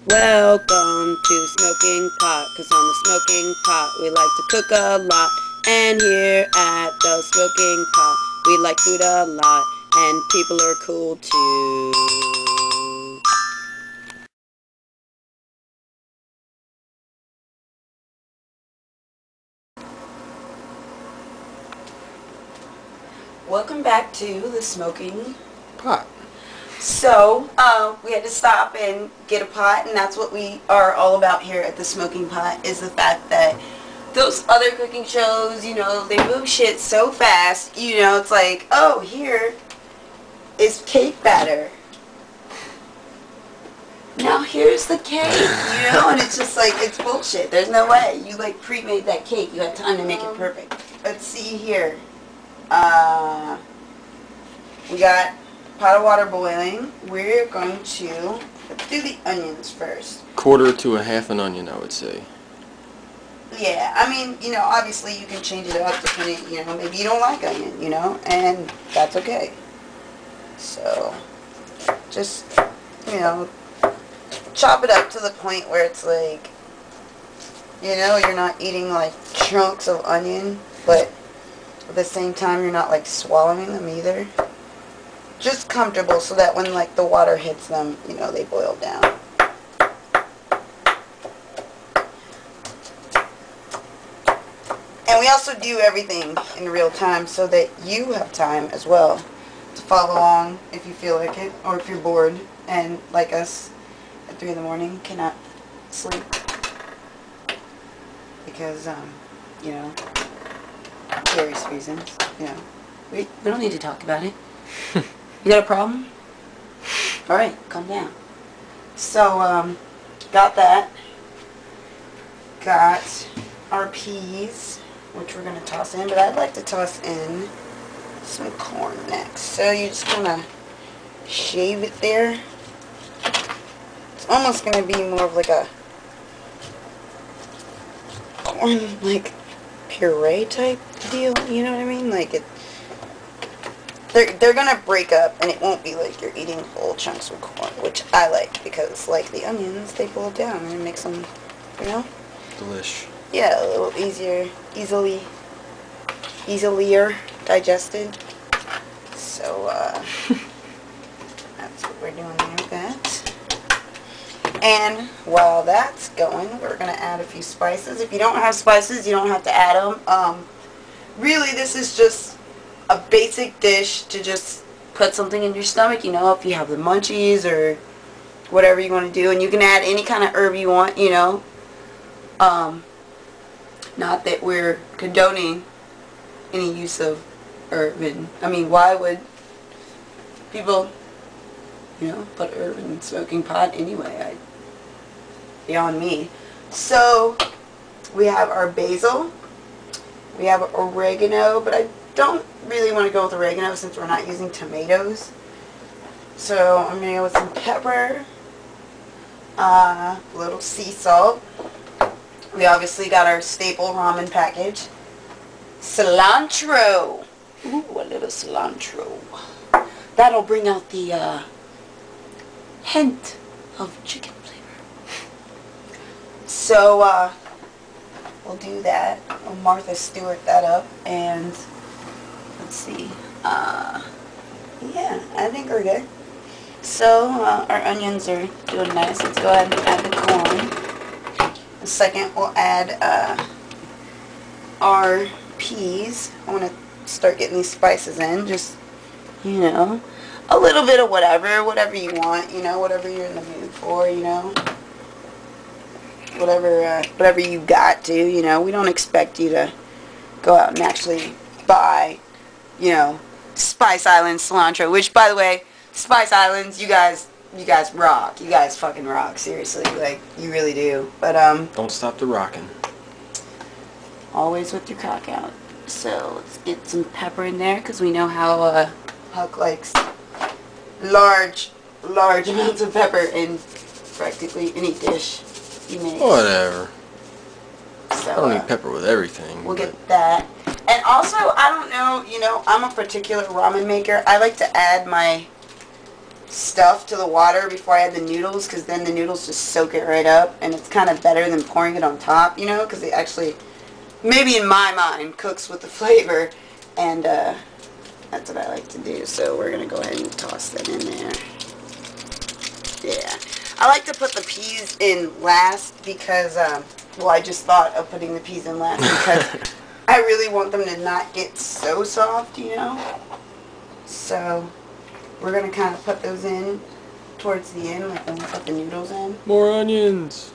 Welcome to the smoking pot, 'cause on the smoking pot we like to cook a lot. And here at the smoking pot we like food a lot, and people are cool too. Welcome back to the smoking pot. So, we had to stop and get a pot, and that's what we are all about here at the Smoking Pot, is the fact that those other cooking shows, you know, they move shit so fast, you know, it's like, oh, here is cake batter. Now here's the cake, you know, and it's just like, it's bullshit. There's no way. You, like, pre-made that cake. You had time to make it perfect. Let's see here. We got pot of water boiling. We're going to do the onions first. Quarter to a half an onion, I would say. Yeah, I mean, you know, obviously you can change it up depending, you know, maybe you don't like onion, you know, and that's okay. So, just, you know, chop it up to the point where it's like, you know, you're not eating like chunks of onion, but at the same time you're not like swallowing them either. Just comfortable so that when like the water hits them, you know, they boil down. And we also do everything in real time so that you have time as well to follow along if you feel like it, or if you're bored and like us at 3 in the morning cannot sleep because you know, various reasons, you know. We don't need to talk about it. You got a problem? Alright, calm down. So, got that. Got our peas, which we're going to toss in, but I'd like to toss in some corn next. So you just kind of shave it there. It's almost going to be more of like a corn, like, puree type deal, you know what I mean? Like, it. They're gonna break up, and it won't be like you're eating whole chunks of corn, which I like because, like the onions, they boil down and it makes them, you know, Delish. yeah, a little easilier digested. So that's what we're doing there with that. And while that's going, we're gonna add a few spices. If you don't have spices, you don't have to add them. Really, this is just a basic dish to just put something in your stomach, you know, if you have the munchies or whatever you want to do. And you can add any kind of herb you want, you know. Not that we're condoning any use of herb. And, I mean, why would people, you know, put herb in the smoking pot anyway? Beyond me. So, we have our basil. We have oregano, but I don't really want to go with oregano since we're not using tomatoes. So I'm going to go with some pepper, a little sea salt. We obviously got our staple ramen package. Cilantro. Ooh, a little cilantro. That'll bring out the hint of chicken flavor. So we'll do that. We'll Martha Stewart that up, and let's see. Yeah, I think we're good. So, our onions are doing nice. Let's go ahead and add the corn. In a second, we'll add our peas. I want to start getting these spices in. Just, you know, a little bit of whatever you want, you know, whatever you're in the mood for, you know. Whatever you got to, you know. We don't expect you to go out and actually buy, you know, Spice Island cilantro, which, by the way, Spice Islands, you guys rock. You guys fucking rock, seriously. Like, you really do. But, Don't stop the rocking. always with your cock out. So, let's get some pepper in there, because we know how, Huck likes large amounts of pepper in practically any dish he makes. Whatever. So, I don't need pepper with everything. we'll get that. And also, I don't know, you know, I'm a particular ramen maker. I like to add my stuff to the water before I add the noodles, because then the noodles just soak it right up, and it's kind of better than pouring it on top, you know, because it actually, maybe in my mind, cooks with the flavor, and that's what I like to do. So we're going to go ahead and toss that in there. Yeah. I like to put the peas in last because, well, I just thought of putting the peas in last because I really want them to not get so soft, you know. So we're going to kind of put those in towards the end, like when we put the noodles in. More onions.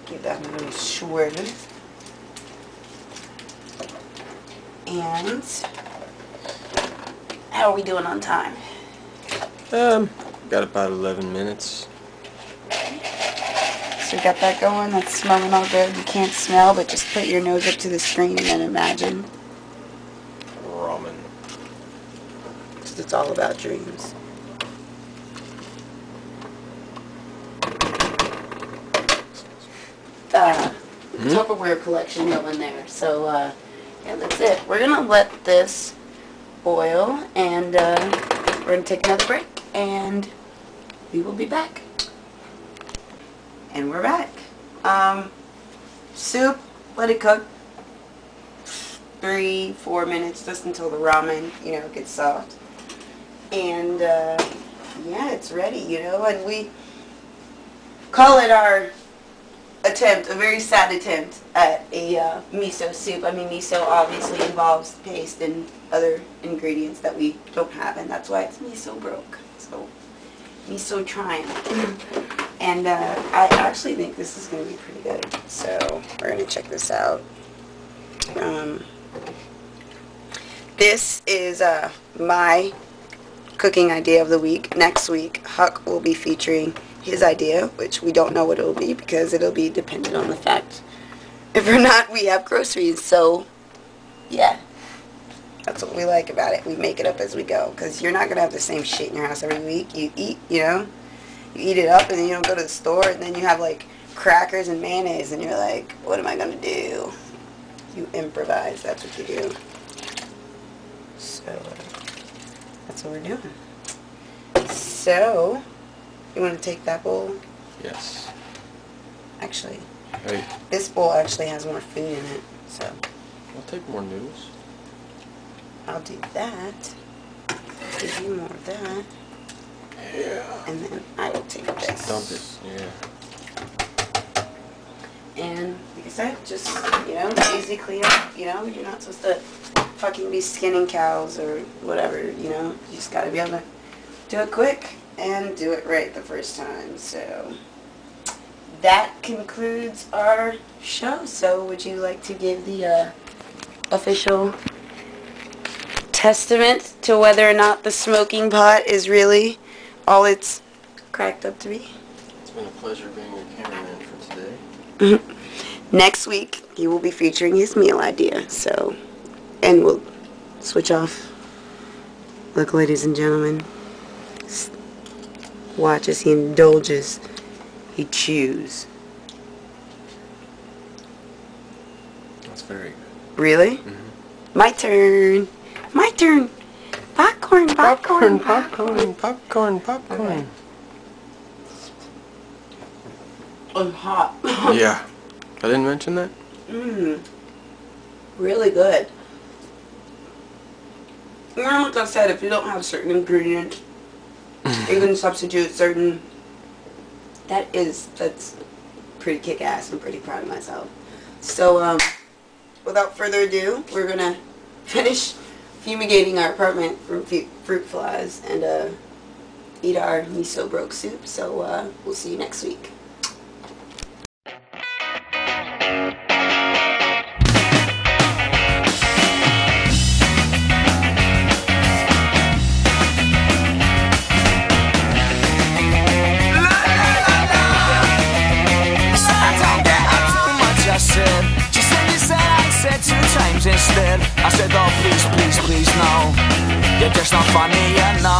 Give that a little swirl. And how are we doing on time? Got about 11 minutes. So got that going. That's smelling all good. You can't smell, but just put your nose up to the screen and then imagine. Ramen. Because it's all about dreams. Tupperware collection going there. So, yeah, that's it. We're going to let this boil, and we're going to take another break, and we will be back. And we're back. Soup, let it cook 3-4 minutes, just until the ramen, you know, gets soft. And, yeah, it's ready, you know, and we call it our attempt, a very sad attempt at a miso soup. I mean, miso obviously involves paste and other ingredients that we don't have, and that's why it's miso broke. So, miso trying. And I actually think this is going to be pretty good. So, we're going to check this out. This is my cooking idea of the week. Next week, Huck will be featuring his idea, which we don't know what it will be because it'll be dependent on the fact if or not we have groceries. So, yeah. That's what we like about it. We make it up as we go, because you're not going to have the same shit in your house every week. You eat, you know, you eat it up, and then you don't go to the store, and then you have, like, crackers and mayonnaise, and you're like, what am I going to do? You improvise. That's what you do. So, that's what we're doing. So, you want to take that bowl? Yes. Actually, Hey, this bowl actually has more food in it, so I'll take more noodles. I'll do that. Give you more of that. Yeah. And then I will take this. Dump it. Yeah. And like I said, just, you know, easy clean up. You know, you're not supposed to fucking be skinning cows or whatever, you know. You just gotta be able to do it quick and do it right the first time. So that concludes our show. So would you like to give the official testament to whether or not the smoking pot is really all it's cracked up to be? It's been a pleasure being your cameraman for today. Next week, he will be featuring his meal idea. So, and we'll switch off. Look, ladies and gentlemen, watch as he indulges. He chews. That's very good. Really? Mm-hmm. My turn. My turn. Popcorn, popcorn, Popcorn, popcorn, popcorn. I'm hot. Yeah. I didn't mention that? Really good. Like I said, if you don't have certain ingredients, you can substitute certain. That's pretty kick-ass. I'm pretty proud of myself. So, without further ado, we're gonna finish fumigating our apartment from fruit flies and eat our miso broke soup. So we'll see you next week. Instead, I said, oh please, please, please, no. You're just not funny enough.